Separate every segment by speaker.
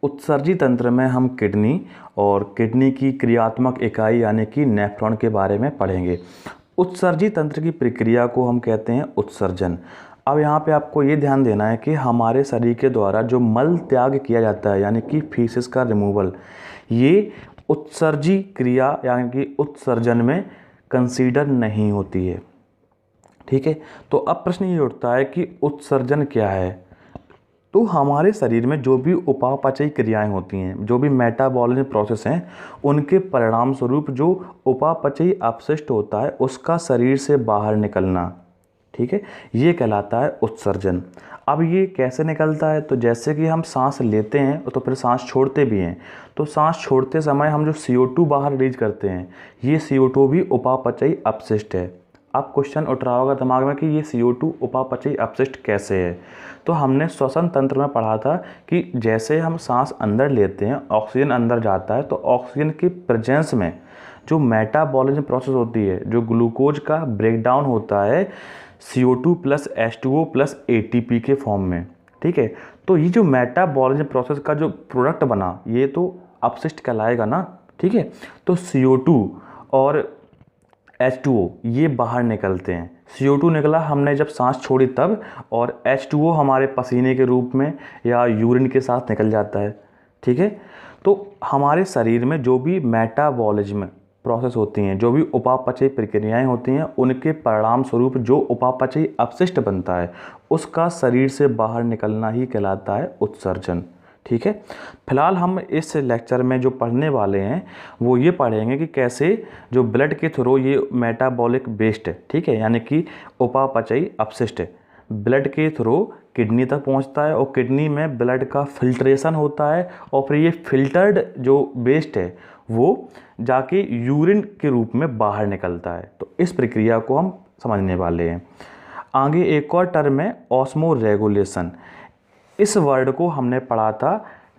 Speaker 1: उत्सर्जी तंत्र में हम किडनी और किडनी की क्रियात्मक इकाई यानी कि नेफ्रॉन के बारे में पढ़ेंगे। उत्सर्जी तंत्र की प्रक्रिया को हम कहते हैं उत्सर्जन। अब यहाँ पे आपको ये ध्यान देना है कि हमारे शरीर के द्वारा जो मल त्याग किया जाता है यानी कि फीसिस का रिमूवल, ये उत्सर्जी क्रिया यानी कि उत्सर्जन में कंसीडर नहीं होती है। ठीक है, तो अब प्रश्न ये उठता है कि उत्सर्जन क्या है। तो हमारे शरीर में जो भी उपापचयी क्रियाएं होती हैं, जो भी मेटाबॉलिज्म प्रोसेस हैं, उनके परिणाम स्वरूप जो उपापचयी अपशिष्ट होता है उसका शरीर से बाहर निकलना, ठीक है, ये कहलाता है उत्सर्जन। अब ये कैसे निकलता है, तो जैसे कि हम सांस लेते हैं तो फिर सांस छोड़ते भी हैं, तो सांस छोड़ते समय हम जो CO2 बाहर रिलीज करते हैं, ये CO2 भी उपापचयी अपशिष्ट है। अब क्वेश्चन उठ रहा होगा दिमाग में कि ये CO2 उपापचयी अपशिष्ट कैसे है। तो हमने श्वसन तंत्र में पढ़ा था कि जैसे हम सांस अंदर लेते हैं, ऑक्सीजन अंदर जाता है, तो ऑक्सीजन की प्रेजेंस में जो मेटाबॉलिज्म प्रोसेस होती है, जो ग्लूकोज का ब्रेकडाउन होता है CO2 plus H2O plus ATP के फॉर्म में, ठीक है। तो ये जो मेटाबॉलिज्म प्रोसेस का जो प्रोडक्ट बना, ये तो अपशिष्ट कहलाएगा ना, ठीक है। तो CO2 और H2O ये बाहर निकलते हैं। CO2 निकला हमने जब सांस छोड़ी तब, और H2O हमारे पसीने के रूप में या यूरिन के साथ निकल जाता है, ठीक है। तो हमारे शरीर में जो भी मेटाबॉलिज्म प्रोसेस होती हैं, जो भी उपापचयी प्रक्रियाएं होती हैं, उनके परिणाम स्वरूप जो उपापचयी अपशिष्ट बनता है उसका शरीर से बाहर निकलना ही कहलाता है उत्सर्जन, ठीक है। फिलहाल हम इस लेक्चर में जो पढ़ने वाले हैं वो ये पढ़ेंगे कि कैसे जो ब्लड के थ्रू ये मेटाबॉलिक वेस्ट, ठीक है, यानी कि उपापचयी अपशिष्ट ब्लड के थ्रू किडनी तक पहुंचता है, और किडनी में ब्लड का फिल्ट्रेशन होता है, और फिर ये फिल्टर्ड जो वेस्ट है वो जाके यूरिन के रूप में बाहर निकलता है। तो इस प्रक्रिया को हम समझने वाले हैं। आगे एक और टर्म है ऑस्मो रेगुलेशन। इस वर्ड को हमने पढ़ा था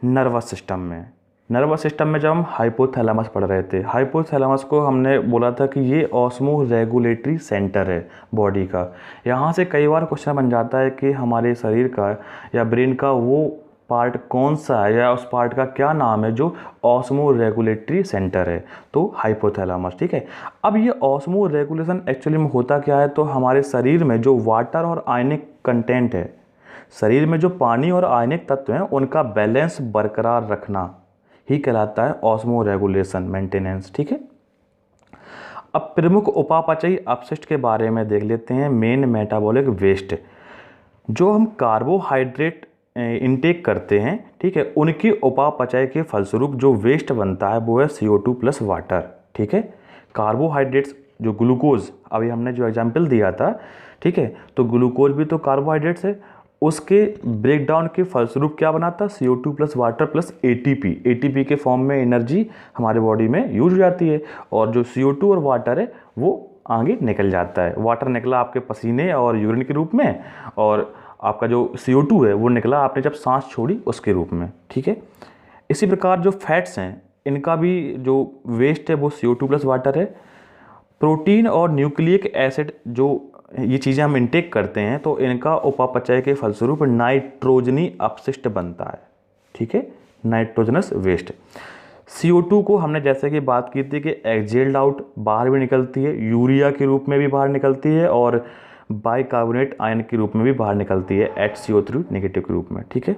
Speaker 1: नर्वस सिस्टम में। नर्वस सिस्टम में जब हम हाइपोथैलेमस पढ़ रहे थे, हाइपोथैलेमस को हमने बोला था कि ये ऑस्मो रेगुलेटरी सेंटर है बॉडी का। यहाँ से कई बार क्वेश्चन बन जाता है कि हमारे शरीर का या ब्रेन का वो पार्ट कौन सा है, या उस पार्ट का क्या नाम है जो ऑस्मो रेगुलेटरी सेंटर है, तो हाइपोथैलेमस, ठीक है। अब ये ऑस्मो रेगुलेशन एक्चुअली में होता क्या है, तो हमारे शरीर में जो वाटर और आयनिक कंटेंट है, शरीर में जो पानी और आयनिक तत्व हैं, उनका बैलेंस बरकरार रखना ही कहलाता है ऑस्मो रेगुलेशन मेंटेनेंस, ठीक है। अब प्रमुख उपापचयी अपशिष्ट के बारे में देख लेते हैं। मेन मेटाबॉलिक वेस्ट, जो हम कार्बोहाइड्रेट इनटेक करते हैं, ठीक है, उनकी उपापचय के फलस्वरूप जो वेस्ट बनता है वो है CO2 प्लस वाटर, ठीक है। कार्बोहाइड्रेट्स जो ग्लूकोज, अभी हमने जो एग्जाम्पल दिया था, ठीक है, तो ग्लूकोज भी तो कार्बोहाइड्रेट्स है, उसके ब्रेकडाउन के फलस्वरूप क्या बनाता है CO2 plus water plus ATP के फॉर्म में एनर्जी हमारे बॉडी में यूज हो जाती है, और जो CO2 और वाटर है वो आगे निकल जाता है। वाटर निकला आपके पसीने और यूरिन के रूप में, और आपका जो CO2 है वो निकला आपने जब सांस छोड़ी उसके रूप में, ठीक है। इसी प्रकार जो फैट्स हैं, इनका भी जो वेस्ट है वो CO2 प्लस वाटर है। प्रोटीन और न्यूक्लिक एसिड जो ये चीज़ें हम इनटेक करते हैं, तो इनका उपापचय के फलस्वरूप नाइट्रोजनी अपशिष्ट बनता है, ठीक है, नाइट्रोजनस वेस्ट। CO2 को हमने जैसे कि बात की थी कि एक्सहेल्ड आउट बाहर भी निकलती है, यूरिया के रूप में भी बाहर निकलती है, और बाइकार्बोनेट आयन के रूप में भी बाहर निकलती है HCO3 नेगेटिव के रूप में, ठीक है।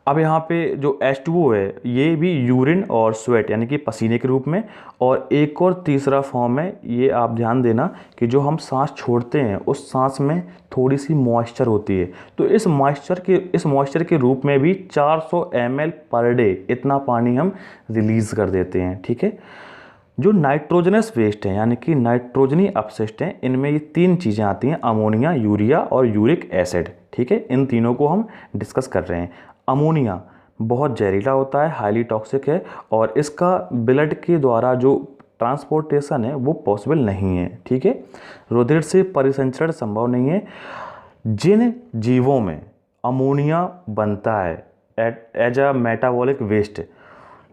Speaker 1: अब यहाँ पे जो H2O है ये भी यूरिन और स्वेट यानी कि पसीने के रूप में, और एक और तीसरा फॉर्म है, ये आप ध्यान देना कि जो हम सांस छोड़ते हैं उस सांस में थोड़ी सी मॉइस्चर होती है, तो इस मॉइस्चर के रूप में भी 400 ml पर डे इतना पानी हम रिलीज़ कर देते हैं, ठीक है। जो नाइट्रोजनस वेस्ट है यानी कि नाइट्रोजनी अपशिष्ट हैं, इनमें ये तीन चीज़ें आती हैं, अमोनिया, यूरिया और यूरिक एसिड, ठीक है। इन तीनों को हम डिस्कस कर रहे हैं। अमोनिया बहुत जहरीला होता है, हाईली टॉक्सिक है, और इसका ब्लड के द्वारा जो ट्रांसपोर्टेशन है वो पॉसिबल नहीं है, ठीक है। रुधिर से परिसंचरण संभव नहीं है। जिन जीवों में अमोनिया बनता है एज अ मेटाबॉलिक वेस्ट,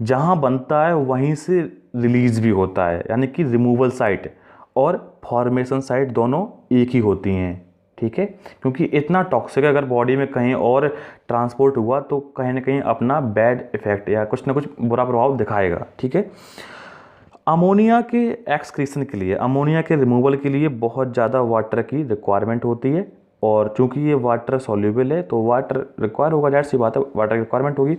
Speaker 1: जहाँ बनता है वहीं से रिलीज भी होता है, यानी कि रिमूवल साइट और फॉर्मेशन साइट दोनों एक ही होती हैं, ठीक है, क्योंकि इतना टॉक्सिक है, अगर बॉडी में कहीं और ट्रांसपोर्ट हुआ तो कहीं ना कहीं अपना बैड इफेक्ट या कुछ ना कुछ बुरा प्रभाव दिखाएगा। ठीक है, अमोनिया के एक्सक्रीशन के लिए, अमोनिया के रिमूवल के लिए बहुत ज़्यादा वाटर की रिक्वायरमेंट होती है, और चूंकि ये वाटर सॉल्यूबल है तो वाटर रिक्वायर होगा, जाहिर सी बात है वाटर की रिक्वायरमेंट होगी।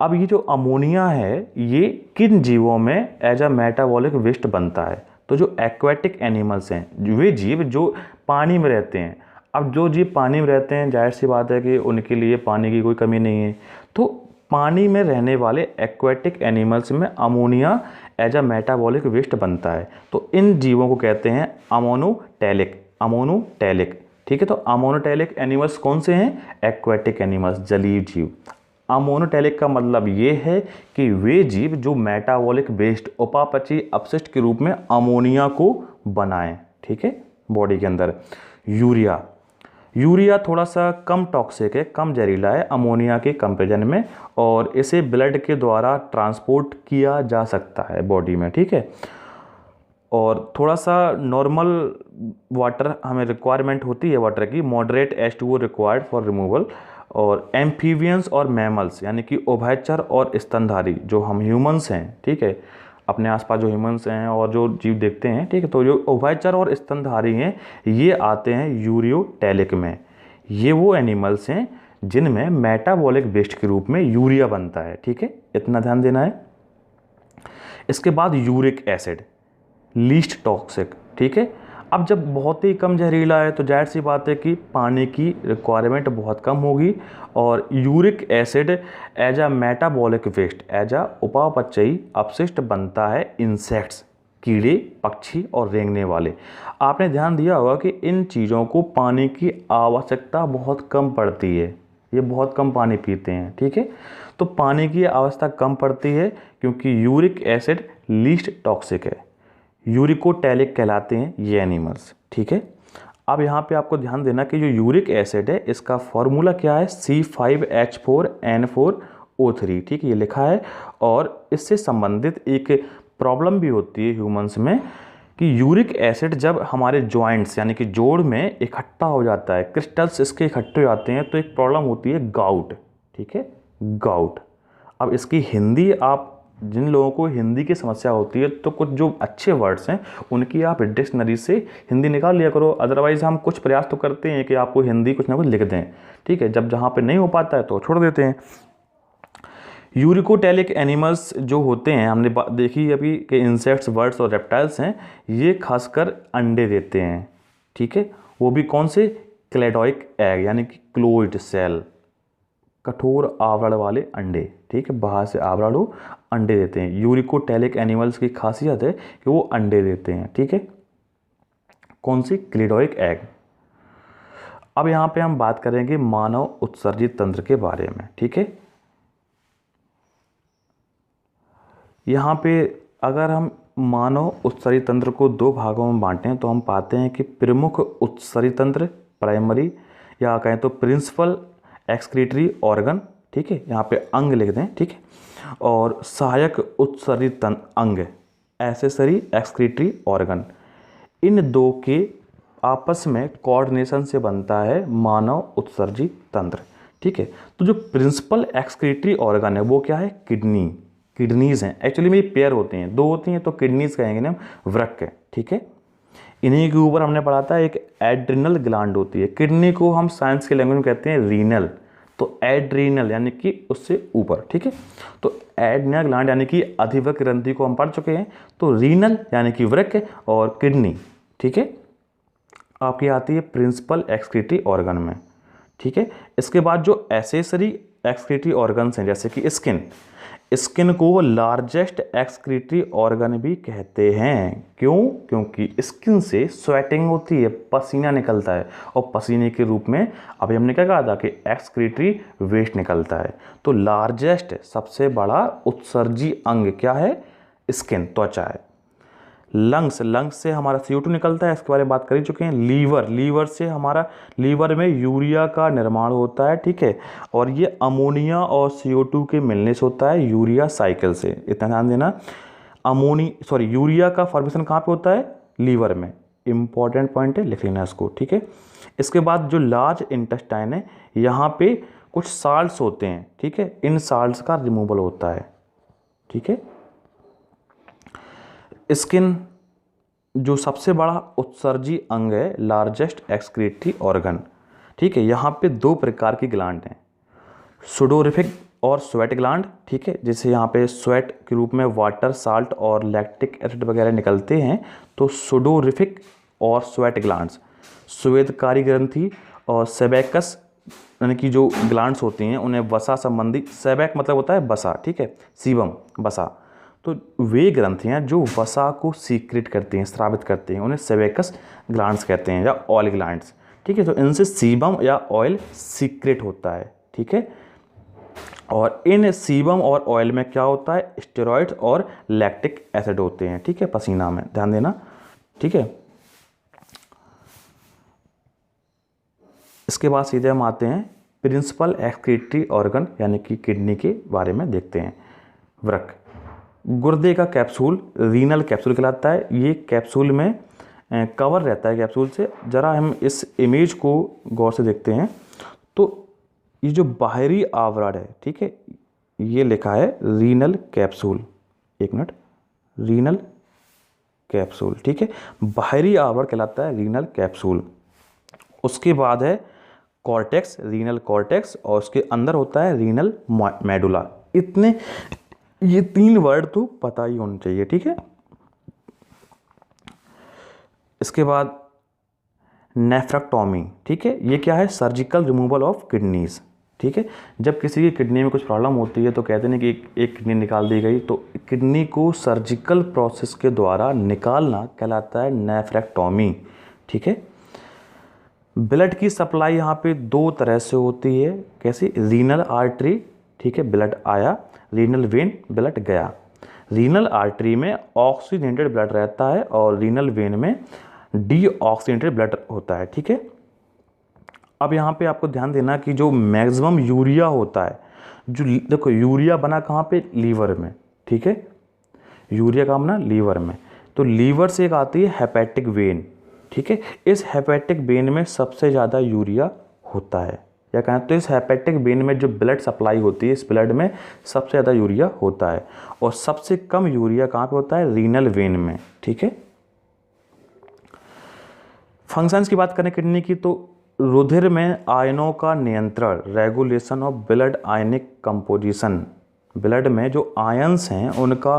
Speaker 1: अब ये जो अमोनिया है ये किन जीवों में एज अ मेटाबॉलिक वेस्ट बनता है? तो जो एक्वेटिक एनिमल्स हैं, वे जीव जो पानी में रहते हैं। अब जो जीव पानी में रहते हैं जाहिर सी बात है कि उनके लिए पानी की कोई कमी नहीं है, तो पानी में रहने वाले एक्वेटिक एनिमल्स में ammonia as a metabolic waste बनता है। तो इन जीवों को कहते हैं अमोनोटैलिक, अमोनोटैलिक। ठीक है, तो अमोनोटैलिक एनिमल्स कौन से हैं? एक्वेटिक एनिमल्स, जलीय जीव। अमोनोटैलिक का मतलब ये है कि वे जीव जो मेटाबॉलिक वेस्ट, उपापचयी अपशिष्ट के रूप में अमोनिया को बनाएं। ठीक है, बॉडी के अंदर। यूरिया, यूरिया थोड़ा सा कम टॉक्सिक है, कम जहरीला है अमोनिया के कंपेरिजन में, और इसे ब्लड के द्वारा ट्रांसपोर्ट किया जा सकता है बॉडी में। ठीक है, और थोड़ा सा नॉर्मल वाटर हमें रिक्वायरमेंट होती है वाटर की, moderate H2O required for removal. और एम्फीबियंस और मैमल्स यानी कि उभयचर और स्तनधारी जो हम ह्यूमंस हैं, ठीक है, अपने आसपास जो ह्यूमंस हैं और जो जीव देखते हैं, ठीक है, तो जो उभयचर और स्तनधारी हैं ये आते हैं यूरियोटैलिक में। ये वो एनिमल्स हैं जिनमें मेटाबॉलिक वेस्ट के रूप में यूरिया बनता है। ठीक है, इतना ध्यान देना है। इसके बाद यूरिक एसिड, लीस्ट टॉक्सिक। ठीक है, अब जब बहुत ही कम जहरीला है तो जाहिर सी बात है कि पानी की रिक्वायरमेंट बहुत कम होगी, और uric acid as a metabolic waste, as a उपापचयी अपशिष्ट बनता है इंसेक्ट्स, कीड़े, पक्षी और रेंगने वाले। आपने ध्यान दिया होगा कि इन चीज़ों को पानी की आवश्यकता बहुत कम पड़ती है, ये बहुत कम पानी पीते हैं। ठीक है, तो पानी की आवश्यकता कम पड़ती है क्योंकि यूरिक एसिड लीस्ट टॉक्सिक है, यूरिकोटैलिक कहलाते हैं ये एनिमल्स। ठीक है, अब यहाँ पे आपको ध्यान देना कि जो यूरिक एसिड है इसका फॉर्मूला क्या है? C5H4N4O3। ठीक है, ये लिखा है, और इससे संबंधित एक प्रॉब्लम भी होती है ह्यूमंस में कि यूरिक एसिड जब हमारे जॉइंट्स यानी कि जोड़ में इकट्ठा हो जाता है, क्रिस्टल्स इसके इकट्ठे हो जाते हैं, तो एक प्रॉब्लम होती है गाउट। ठीक है, गाउट। अब इसकी हिंदी, आप जिन लोगों को हिंदी की समस्या होती है तो कुछ जो अच्छे वर्ड्स हैं उनकी आप डिक्शनरी से हिंदी निकाल लिया करो, अदरवाइज़ हम कुछ प्रयास तो करते हैं कि आपको हिंदी कुछ ना कुछ लिख दें। ठीक है, जब जहाँ पे नहीं हो पाता है तो छोड़ देते हैं। यूरिकोटैलिक एनिमल्स जो होते हैं, हमने देखी अभी कि इंसेक्ट्स, बर्ड्स और रेप्टाइल्स हैं, ये खासकर अंडे देते हैं। ठीक है, वो भी कौन से? क्लेडोइक एग यानी कि क्लोज्ड सेल, कठोर आवरण वाले अंडे। ठीक है, बाहर से आवरण हो, अंडे देते हैं। यूरिकोटैलिक एनिमल्स की खासियत है कि वो अंडे देते हैं। ठीक है, कौन सी? क्लेडोइक एग। अब यहाँ पे हम बात करेंगे मानव उत्सर्जित तंत्र के बारे में। ठीक है, यहाँ पे अगर हम मानव उत्सर्जित तंत्र को दो भागों में बांटें तो हम पाते हैं कि प्रमुख उत्सर्जित तंत्र, प्राइमरी या कहें तो प्रिंसिपल एक्सक्रीटरी ऑर्गन, ठीक है, यहाँ पे अंग लिख दें। ठीक है, और सहायक उत्सर्जित अंग, एक्सेसरी एक्सक्रीटरी ऑर्गन। इन दो के आपस में कोऑर्डिनेशन से बनता है मानव उत्सर्जित तंत्र। ठीक है, तो जो प्रिंसिपल एक्सक्रीटरी ऑर्गन है वो क्या है? किडनी, किडनीज हैं। एक्चुअली में ये पेयर होते हैं, दो होती हैं तो किडनीज कहेंगे ना, वृक्क है। ठीक है, इन्हीं के ऊपर हमने पढ़ा था एक एड्रिनल ग्लैंड होती है। किडनी को हम साइंस के लैंग्वेज में कहते हैं रीनल, तो एड्रीनल यानी कि उससे ऊपर। ठीक है, तो एड्रिनल ग्लैंड यानी कि अधिवृक्क ग्रंथि को हम पढ़ चुके हैं, तो रीनल यानी कि वृक्क और किडनी, ठीक है, आपकी आती है प्रिंसिपल एक्सक्रीटरी ऑर्गन में। ठीक है, इसके बाद जो एक्सेसरी एक्सक्रीटरी ऑर्गन्स हैं जैसे कि स्किन, स्किन को लार्जेस्ट एक्सक्रीटरी ऑर्गन भी कहते हैं। क्यों? क्योंकि स्किन से स्वेटिंग होती है, पसीना निकलता है, और पसीने के रूप में अभी हमने क्या कहा था कि एक्सक्रीटरी वेस्ट निकलता है। तो लार्जेस्ट, सबसे बड़ा उत्सर्जी अंग क्या है? स्किन, त्वचा है। लंग्स, लंग्स से हमारा CO2 निकलता है, इसके बारे में बात कर ही चुके हैं। लीवर, लीवर से हमारा, लीवर में यूरिया का निर्माण होता है। ठीक है, और ये अमोनिया और CO2 के मिलने से होता है, यूरिया साइकिल से। इतना ध्यान देना, यूरिया का फॉर्मेशन कहाँ पे होता है? लीवर में। इंपॉर्टेंट पॉइंट है, लिख लेना इसको, ठीक है। इसके बाद जो लार्ज इंटेस्टाइन है, यहाँ पे कुछ साल्ट्स होते हैं, ठीक है, इन साल्ट्स का रिमूवल होता है, ठीक है। स्किन जो सबसे बड़ा उत्सर्जी अंग है, लार्जेस्ट एक्सक्रीटरी ऑर्गन, ठीक है। यहाँ पे दो प्रकार की ग्लैंड हैं, सुडोरिफिक और स्वेट ग्लैंड, ठीक है, जैसे यहाँ पे स्वेट के रूप में वाटर, साल्ट और लैक्टिक एसिड वगैरह निकलते हैं, तो सुडोरिफिक और स्वेट ग्लैंड्स, स्वेदकारी ग्रंथि और सेबैकस यानी कि जो ग्लैंड्स होती हैं उन्हें वसा संबंधी, सेबैक मतलब होता है वसा, ठीक है, सीबम वसा, तो वे ग्रंथियाँ जो वसा को सीक्रेट करती हैं, स्रावित करती हैं, उन्हें सेबैकस ग्लैंड्स कहते हैं या ऑयल ग्लैंड्स, ठीक है। तो इनसे सीबम या ऑयल सीक्रेट होता है, ठीक है। और इन सीबम और ऑयल में क्या होता है, स्टेरॉइड्स और लैक्टिक एसिड होते हैं, ठीक है, पसीना में, ध्यान देना, ठीक है। इसके बाद सीधे हम आते हैं प्रिंसिपल एक्सक्रीटरी ऑर्गन यानी कि किडनी के बारे में देखते हैं। वृक्क, गुर्दे का कैप्सूल रीनल कैप्सूल कहलाता है, ये कैप्सूल में कवर रहता है कैप्सूल से। जरा हम इस इमेज को गौर से देखते हैं तो ये जो बाहरी आवरण है, ठीक है, ये लिखा है रीनल कैप्सूल, एक मिनट, रीनल कैप्सूल, ठीक है, बाहरी आवरण कहलाता है रीनल कैप्सूल। उसके बाद है कॉर्टेक्स, रीनल कॉर्टेक्स, और उसके अंदर होता है रीनल मेडुला। इतने ये तीन वर्ड तो पता ही होने चाहिए, ठीक है। इसके बाद नेफ्रेक्टोमी, ठीक है, ये क्या है, सर्जिकल रिमूवल ऑफ किडनीज, ठीक है। जब किसी की किडनी में कुछ प्रॉब्लम होती है तो कहते हैं कि एक किडनी निकाल दी गई, तो किडनी को सर्जिकल प्रोसेस के द्वारा निकालना कहलाता है नेफ्रेक्टोमी, ठीक है। ब्लड की सप्लाई यहाँ पे दो तरह से होती है, कैसी, रीनल आर्टरी, ठीक है, ब्लड आया, रीनल वेन, ब्लड गया। रीनल आर्टरी में ऑक्सीजनेटेड ब्लड रहता है और रीनल वेन में डीऑक्सीजनेटेड ब्लड होता है, ठीक है। अब यहाँ पे आपको ध्यान देना कि जो मैक्सिमम यूरिया होता है, जो देखो यूरिया बना कहाँ पे, लीवर में, ठीक है, यूरिया का बना लीवर में, तो लीवर से एक आती है हेपेटिक वेन, ठीक है। इस हेपेटिक वेन में सबसे ज़्यादा यूरिया होता है, या कहें तो इस हेपेटिक वेन में जो ब्लड सप्लाई होती है, इस ब्लड में सबसे ज़्यादा यूरिया होता है, और सबसे कम यूरिया कहाँ पे होता है, रीनल वेन में, ठीक है। फंक्शंस की बात करें किडनी की, तो रुधिर में आयनों का नियंत्रण, regulation of blood ionic composition, blood में जो आयंस हैं उनका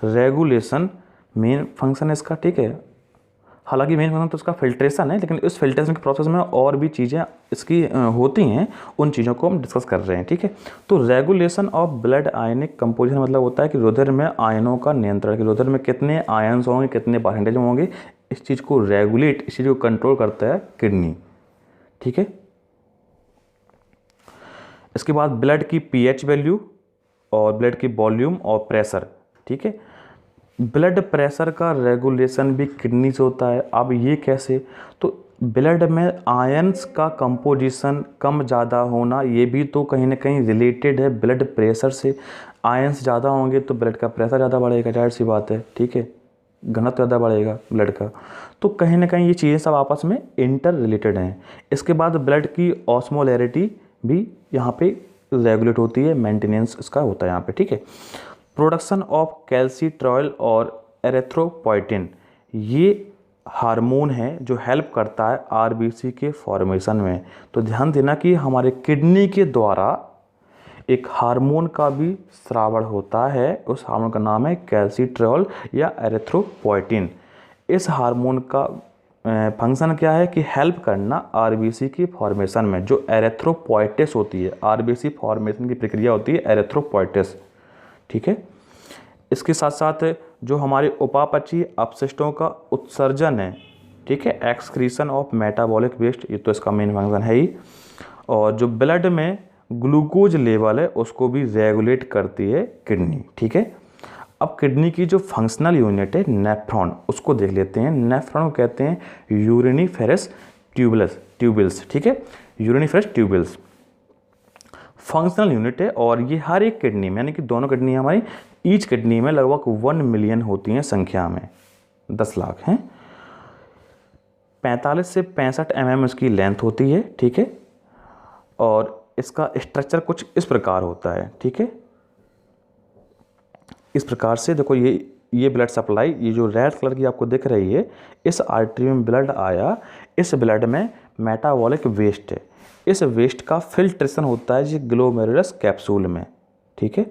Speaker 1: रेगुलेशन मेन फंक्शन है इसका, ठीक है। हालांकि मेन फंक्शन तो उसका फिल्ट्रेशन है, लेकिन इस फिल्ट्रेशन के प्रोसेस में और भी चीज़ें इसकी होती हैं, उन चीज़ों को हम डिस्कस कर रहे हैं, ठीक है। तो regulation of blood ionic composition मतलब होता है कि रुधिर में आयनों का नियंत्रण, कि रुधिर में कितने आयंस होंगे, कितने परसेंटेज होंगे, इस चीज़ को रेगुलेट, इस चीज़ को कंट्रोल करता है किडनी, ठीक है। इसके बाद ब्लड की पीएच वैल्यू और ब्लड की वॉल्यूम और प्रेशर, ठीक है। ब्लड प्रेशर का रेगुलेशन भी किडनी से होता है। अब ये कैसे, तो ब्लड में आयंस का कंपोजिशन कम ज़्यादा होना, ये भी तो कहीं ना कहीं रिलेटेड है ब्लड प्रेशर से। आयंस ज़्यादा होंगे तो ब्लड का प्रेशर ज़्यादा बढ़ेगा, जाहिर सी बात है, ठीक है, घनत्व ज़्यादा बढ़ेगा ब्लड का, तो कहीं ना कहीं ये चीज़ें सब आपस में इंटर रिलेटेड हैं। इसके बाद ब्लड की ऑस्मोलैरिटी भी यहाँ पे रेगुलेट होती है, मेंटेनेंस इसका होता है यहाँ पे, ठीक है। प्रोडक्शन ऑफ कैल्सिट्रॉल और एरेथ्रोपोइटिन, ये हार्मोन है जो हेल्प करता है आरबीसी के फॉर्मेशन में। तो ध्यान देना कि हमारे किडनी के द्वारा एक हार्मोन का भी स्रावण होता है, उस हार्मोन का नाम है कैल्सिट्रॉल या एरेथ्रोपोइटिन। इस हार्मोन का फंक्शन क्या है कि हेल्प करना आरबीसी की फॉर्मेशन में, जो एरेथ्रोपोइटिस होती है, आरबीसी फॉर्मेशन की प्रक्रिया होती है एरेथ्रोपोइटिस, ठीक है। इसके साथ साथ जो हमारे उपापचयी अपशिष्टों का उत्सर्जन है, ठीक है, एक्सक्रीशन ऑफ मेटाबॉलिक वेस्ट, ये तो इसका मेन फंक्शन है ही। और जो ब्लड में ग्लूकोज लेवल है उसको भी रेगुलेट करती है किडनी, ठीक है। अब किडनी की जो फंक्शनल यूनिट है नेफ्रॉन, उसको देख लेते हैं। नेफ्रॉन को कहते हैं यूरिनिफेरस ट्यूबल्स, ठीक है, यूरिनिफेरस ट्यूबल्स फंक्शनल यूनिट है, और ये हर एक किडनी में, यानी कि दोनों किडनी हमारी, ईच किडनी में लगभग 1 मिलियन होती हैं संख्या में, 10 लाख हैं। 45 से 65 mm इसकी लेंथ होती है, ठीक है। और इसका स्ट्रक्चर कुछ इस प्रकार होता है, ठीक है। इस प्रकार से देखो, ये ब्लड सप्लाई, ये जो रेड कलर की आपको दिख रही है, इस आर्टरी में ब्लड आया, इस ब्लड में मेटाबॉलिक वेस्ट है, इस वेस्ट का फिल्ट्रेशन होता है जी ग्लोमेरुलस कैप्सूल में, ठीक है।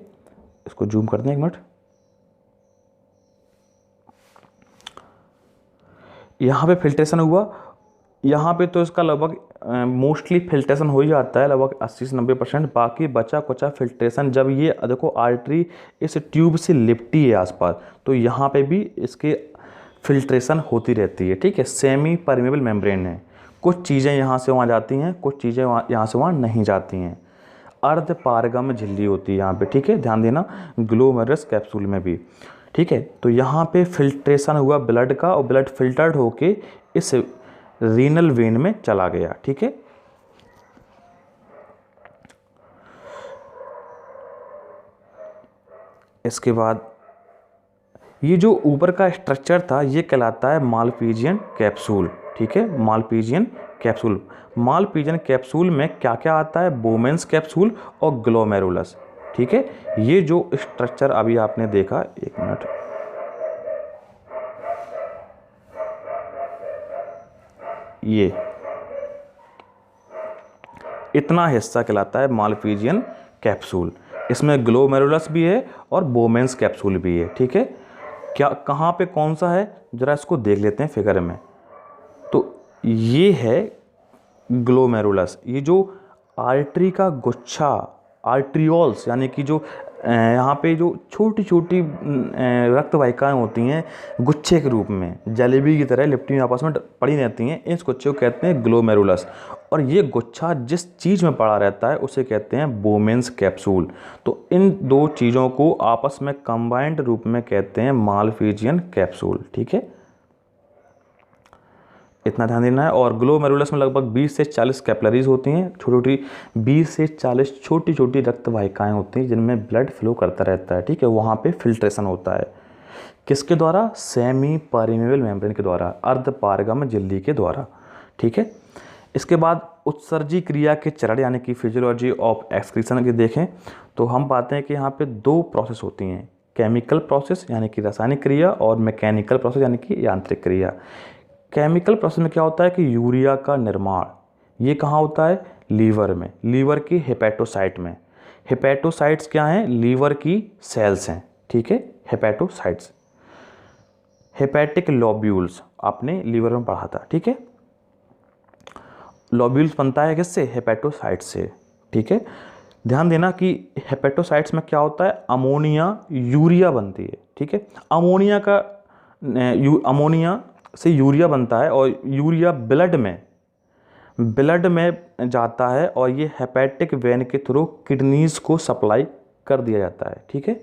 Speaker 1: इसको जूम कर दें एक मिनट। यहाँ पे फिल्ट्रेशन हुआ, यहाँ पे तो इसका लगभग मोस्टली फिल्ट्रेशन हो ही जाता है, लगभग 80 से 90%। बाकी बचा कुचा फिल्ट्रेशन, जब ये देखो आर्टरी इस ट्यूब से लिपटी है आसपास, तो यहाँ पे भी इसके फिल्ट्रेशन होती रहती है, ठीक है। सेमी परमेबल मेम्ब्रेन है, कुछ चीज़ें यहाँ से वहाँ जाती हैं, कुछ चीज़ें यहाँ से वहाँ नहीं जाती हैं। अर्ध पारगम झिल्ली होती है यहाँ पे, ठीक है, ध्यान देना, ग्लोमेरुलस कैप्सूल में भी, ठीक है। तो यहाँ पे फिल्ट्रेशन हुआ ब्लड का, और ब्लड फिल्टर्ड होके इस रीनल वेन में चला गया, ठीक है। इसके बाद ये जो ऊपर का स्ट्रक्चर था, ये कहलाता है मालपीजियन कैप्सूल, ठीक है। मालपीजियन कैप्सूल, मालपीजियन कैप्सूल में क्या क्या आता है, बोमेंस कैप्सूल और ग्लोमेरुलस, ठीक है। ये जो स्ट्रक्चर अभी आपने देखा, एक मिनट, ये इतना हिस्सा कहलाता है मालपीजियन कैप्सूल। इसमें ग्लोमेरुलस भी है और बोमेंस कैप्सूल भी है, ठीक है। क्या कहाँ पे कौन सा है, जरा इसको देख लेते हैं फिगर में। तो ये है ग्लोमेरुलस, ये जो आर्टरी का गुच्छा, आर्ट्रियोल्स, यानी कि जो यहाँ पे जो छोटी छोटी रक्त वाहिकाएँ होती हैं गुच्छे के रूप में, जलेबी की तरह लिपटी हुई आपस में पड़ी रहती हैं, इस गुच्छे को कहते हैं ग्लोमेरुलस। और ये गुच्छा जिस चीज़ में पड़ा रहता है उसे कहते हैं बोमेंस कैप्सूल। तो इन दो चीज़ों को आपस में कंबाइंड रूप में कहते हैं मालपीजियन कैप्सूल, ठीक है। इतना ध्यान देना है। और ग्लोमेरुलस में लगभग 20 से 40 कैपिलरीज होती हैं, छोटी छोटी 20 से 40 छोटी छोटी रक्त वाहिकाएँ होती हैं जिनमें ब्लड फ्लो करता रहता है, ठीक है। वहाँ पे फिल्ट्रेशन होता है, किसके द्वारा, सेमी परमेबल मेम्ब्रेन के द्वारा, अर्ध पारगम झिल्ली के द्वारा, ठीक है। इसके बाद उत्सर्जी क्रिया के चरण यानी कि फिजियोलॉजी ऑफ एक्सक्रीशन के देखें तो हम पाते हैं कि यहाँ पे दो प्रोसेस होती हैं, केमिकल प्रोसेस यानी कि रासायनिक क्रिया, और मैकेनिकल प्रोसेस यानी कि यांत्रिक क्रिया। केमिकल प्रोसेस में क्या होता है कि यूरिया का निर्माण, ये कहाँ होता है, लीवर में, लीवर की हेपेटोसाइट में। हेपेटोसाइट्स क्या हैं, लीवर की सेल्स हैं, ठीक है, हेपेटोसाइट्स। हेपेटिक लोब्यूल्स आपने लीवर में पढ़ा था, ठीक है। लोब्यूल्स बनता है किससे, हेपेटोसाइट से, ठीक है। ध्यान देना कि हेपेटोसाइट्स में क्या होता है, अमोनिया यूरिया बनती है, ठीक है। अमोनिया से यूरिया बनता है, और यूरिया ब्लड में जाता है, और ये हेपेटिक वेन के थ्रू किडनीज को सप्लाई कर दिया जाता है, ठीक है।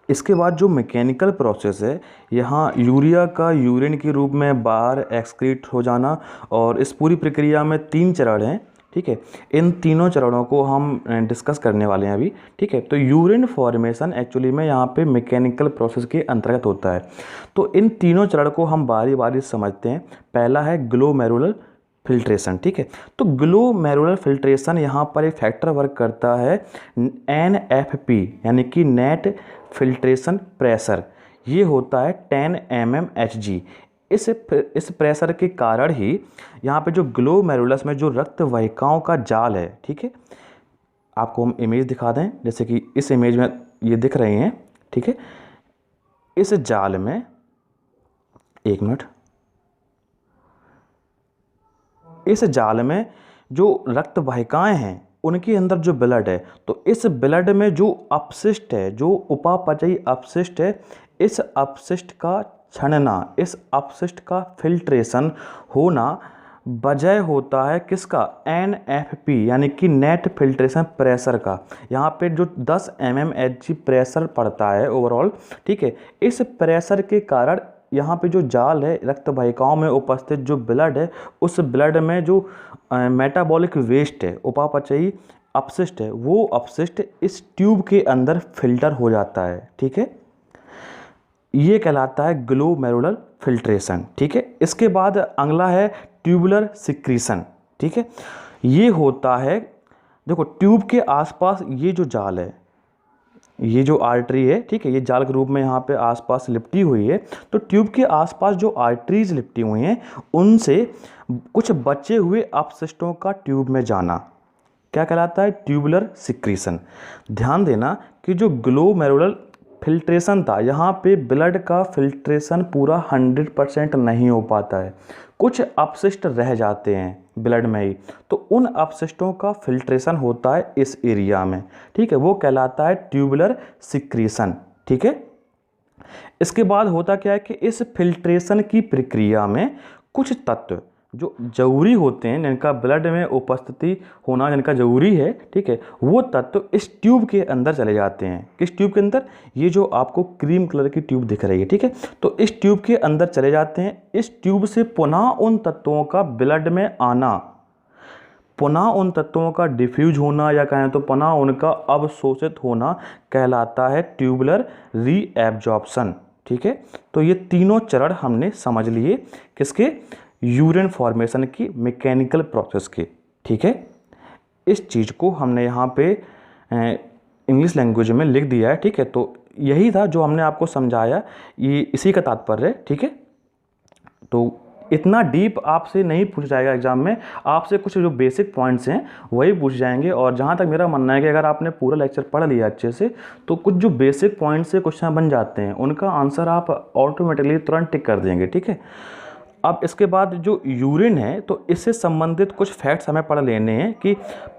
Speaker 1: इसके बाद जो मैकेनिकल प्रोसेस है, यहाँ यूरिया का यूरिन के रूप में बाहर एक्सक्रीट हो जाना, और इस पूरी प्रक्रिया में 3 चरण हैं, ठीक है। इन तीनों चरणों को हम डिस्कस करने वाले हैं अभी, ठीक है। तो यूरिन फॉर्मेशन एक्चुअली में यहाँ पे मैकेनिकल प्रोसेस के अंतर्गत होता है। तो इन तीनों चरण को हम बारी बारी समझते हैं। पहला है ग्लोमेरुलर फिल्ट्रेशन, ठीक है। तो ग्लोमेरुलर फिल्ट्रेशन यहाँ पर एक फैक्टर वर्क करता है NFP यानी कि नेट फिल्ट्रेशन प्रेशर, ये होता है 10 mmHg। इस प्रेशर के कारण ही यहाँ पे जो ग्लोमेरुलस में जो रक्त वाहिकाओं का जाल है, ठीक है, आपको हम इमेज दिखा दें, जैसे कि इस इमेज में ये दिख रही हैं, ठीक है। इस जाल में, एक मिनट, इस जाल में जो रक्त वाहिकाएं हैं उनके अंदर जो ब्लड है, तो इस ब्लड में जो अपशिष्ट है, जो उपापचयी अपशिष्ट है, इस अपशिष्ट का छानना, इस अपशिष्ट का फिल्ट्रेशन होना वजह होता है किसका, NFP यानी कि नेट फिल्ट्रेशन प्रेशर का। यहाँ पे जो 10 mmHg प्रेशर पड़ता है ओवरऑल, ठीक है। इस प्रेशर के कारण यहाँ पे जो जाल है, रक्त वाहिकाओं में उपस्थित जो ब्लड है, उस ब्लड में जो मेटाबॉलिक वेस्ट है, उपापचयी अपशिष्ट है, वो अपशिष्ट इस ट्यूब के अंदर फिल्टर हो जाता है, ठीक है। ये कहलाता है ग्लोमेरुलर फिल्ट्रेशन। ठीक है, इसके बाद अगला है ट्यूबुलर सिक्रीशन। ठीक है, ये होता है, देखो ट्यूब के आसपास ये जो जाल है, ये जो आर्टरी है, ठीक है, ये जाल के रूप में यहाँ पे आसपास लिपटी हुई है। तो ट्यूब के आसपास जो आर्टरीज लिपटी हुई हैं उनसे कुछ बचे हुए अपशिष्टों का ट्यूब में जाना क्या कहलाता है? Tubular secretion. ध्यान देना कि जो ग्लोमेरुलर फिल्ट्रेशन था, यहाँ पे ब्लड का फिल्ट्रेशन पूरा 100% नहीं हो पाता है, कुछ अपशिष्ट रह जाते हैं ब्लड में ही, तो उन अपशिष्टों का फिल्ट्रेशन होता है इस एरिया में। ठीक है, वो कहलाता है ट्यूबुलर सिक्रीशन। ठीक है, इसके बाद होता क्या है कि इस फिल्ट्रेशन की प्रक्रिया में कुछ तत्व जो जरूरी होते हैं, जिनका ब्लड में उपस्थिति होना जिनका जरूरी है, ठीक है, वो तत्व इस ट्यूब के अंदर चले जाते हैं। किस ट्यूब के अंदर? ये जो आपको क्रीम कलर की ट्यूब दिख रही है, ठीक है, तो इस ट्यूब के अंदर चले जाते हैं। इस ट्यूब से पुनः उन तत्वों का ब्लड में आना, पुनः उन तत्वों का डिफ्यूज होना, या कहें तो पुनः उनका अवशोषित होना कहलाता है ट्यूबुलर रीएब्जॉर्प्शन। ठीक है, तो ये तीनों चरण हमने समझ लिए, किसके? यूरिन फॉर्मेशन की मैकेनिकल प्रोसेस के। ठीक है, इस चीज़ को हमने यहाँ पे इंग्लिश लैंग्वेज में लिख दिया है। ठीक है, तो यही था जो हमने आपको समझाया, ये इसी का तात्पर्य है। ठीक है, तो इतना डीप आपसे नहीं पूछ जाएगा एग्जाम में, आपसे कुछ जो बेसिक पॉइंट्स हैं वही पूछ जाएंगे। और जहाँ तक मेरा मानना है कि अगर आपने पूरा लेक्चर पढ़ लिया अच्छे से, तो कुछ जो बेसिक पॉइंट्स से क्वेश्चन बन जाते हैं, उनका आंसर आप ऑटोमेटिकली तुरंत टिक कर देंगे। ठीक है, अब इसके बाद जो यूरिन है, तो इससे संबंधित कुछ फैक्ट्स हमें पढ़ लेने हैं कि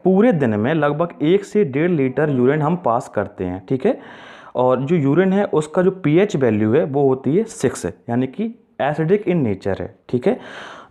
Speaker 1: पूरे दिन में लगभग 1 से 1.5 लीटर यूरिन हम पास करते हैं। ठीक है, और जो यूरिन है उसका जो पीएच वैल्यू है वो होती है 6, यानी कि एसिडिक इन नेचर है। ठीक है,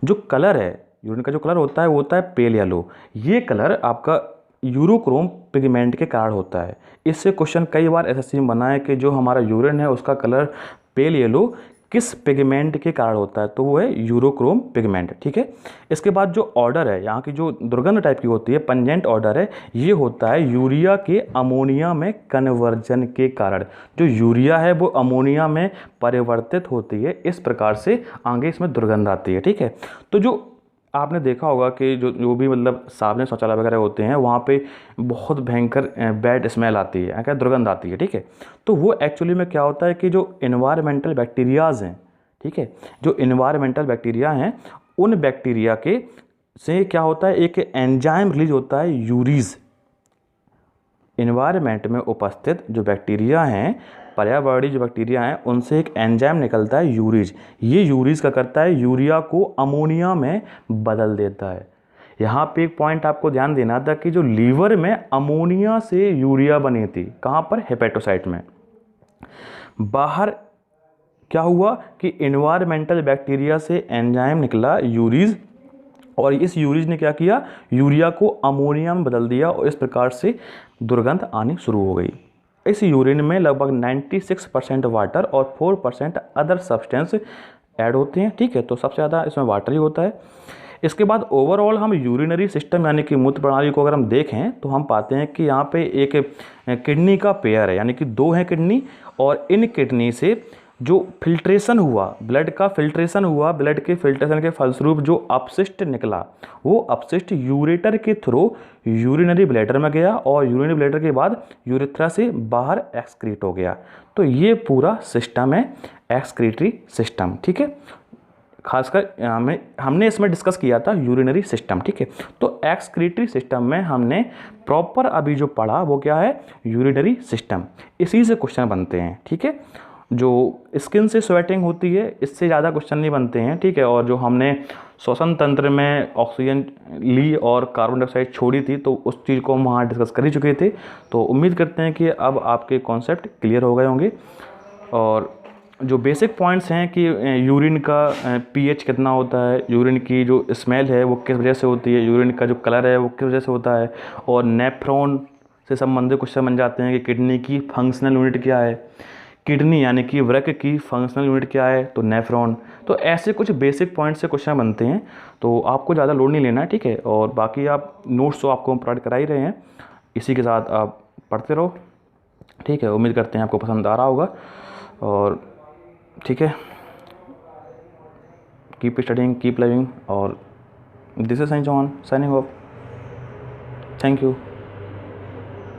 Speaker 1: जो कलर है यूरिन का, जो कलर होता है वो होता है पेल येलो। ये कलर आपका यूरोक्रोम पिगमेंट के कारण होता है। इससे क्वेश्चन कई बार एसएससी में बना है कि जो हमारा यूरिन है उसका कलर पेल येलो किस पिगमेंट के कारण होता है, तो वो है यूरोक्रोम पिगमेंट। ठीक है, इसके बाद जो ऑर्डर है, यहाँ की जो दुर्गंध टाइप की होती है, पंजेंट ऑर्डर है, ये होता है यूरिया के अमोनिया में कन्वर्जन के कारण। जो यूरिया है वो अमोनिया में परिवर्तित होती है, इस प्रकार से आगे इसमें दुर्गंध आती है। ठीक है, तो जो आपने देखा होगा कि जो भी मतलब साबुन शौचालय वगैरह होते हैं, वहाँ पे बहुत भयंकर बैड स्मेल आती है, क्या दुर्गंध आती है। ठीक है, तो वो एक्चुअली में क्या होता है कि जो इन्वायरमेंटल बैक्टीरियाज़ हैं, ठीक है, जो इन्वायरमेंटल बैक्टीरिया हैं, उन बैक्टीरिया के से क्या होता है, एक एंजाइम रिलीज होता है यूरीज। इन्वायरमेंट में उपस्थित जो बैक्टीरिया हैं, पर्यावरणीय जो बैक्टीरिया हैं, उनसे एक एंजाइम निकलता है यूरीज। ये यूरीज क्या करता है? यूरिया को अमोनिया में बदल देता है। यहाँ पे एक पॉइंट आपको ध्यान देना था कि जो लीवर में अमोनिया से यूरिया बनी थी, कहाँ पर? हेपेटोसाइट में। बाहर क्या हुआ कि इन्वायरमेंटल बैक्टीरिया से एंजाइम निकला यूरीज, और इस यूरीज ने क्या किया? यूरिया को अमोनिया में बदल दिया, और इस प्रकार से दुर्गंध आनी शुरू हो गई। इस यूरिन में लगभग 96% वाटर और 4% अदर सब्सटेंस ऐड होते हैं। ठीक है, तो सबसे ज़्यादा इसमें वाटर ही होता है। इसके बाद ओवरऑल हम यूरिनरी सिस्टम यानी कि मूत्र प्रणाली को अगर हम देखें, तो हम पाते हैं कि यहाँ पे एक किडनी का पेयर है, यानी कि 2 हैं किडनी, और इन किडनी से जो फिल्ट्रेशन हुआ, ब्लड का फिल्ट्रेशन हुआ, ब्लड के फिल्ट्रेशन के फलस्वरूप जो अपशिष्ट निकला, वो अपशिष्ट यूरेटर के थ्रू यूरिनरी ब्लैडर में गया, और यूरिनरी ब्लैडर के बाद यूरेथ्रा से बाहर एक्सक्रीट हो गया। तो ये पूरा सिस्टम है, एक्सक्रीटरी सिस्टम। ठीक है, खासकर हमने इसमें डिस्कस किया था यूरिनरी सिस्टम। ठीक है, तो एक्सक्रीटरी सिस्टम में हमने प्रॉपर अभी जो पढ़ा वो क्या है? Urinary system. इसी से क्वेश्चन बनते हैं। ठीक है, जो स्किन से स्वेटिंग होती है, इससे ज़्यादा क्वेश्चन नहीं बनते हैं। ठीक है, और जो हमने श्वसन तंत्र में ऑक्सीजन ली और कार्बन डाइऑक्साइड छोड़ी थी, तो उस चीज़ को हम वहाँ डिस्कस कर ही चुके थे। तो उम्मीद करते हैं कि अब आपके कॉन्सेप्ट क्लियर हो गए होंगे, और जो बेसिक पॉइंट्स हैं कि यूरिन का पीएच कितना होता है, यूरिन की जो स्मेल है वो किस वजह से होती है, यूरिन का जो कलर है वो किस वजह से होता है, और नेफ्रॉन से संबंधित क्वेश्चन बन जाते हैं कि किडनी की फंक्शनल यूनिट क्या है, किडनी यानी कि वृक्क की फंक्शनल यूनिट क्या है, तो नेफ्रॉन। तो ऐसे कुछ बेसिक पॉइंट से क्वेश्चन बनते हैं, तो आपको ज़्यादा लोड नहीं लेना है। ठीक है, और बाकी आप नोट्स तो आपको हम प्रोवाइड करा ही रहे हैं, इसी के साथ आप पढ़ते रहो। ठीक है, उम्मीद करते हैं आपको पसंद आ रहा होगा, और ठीक है, कीप स्टडिंग, कीप लिविंग, और this is Sunny Chauhan signing off. Thank you.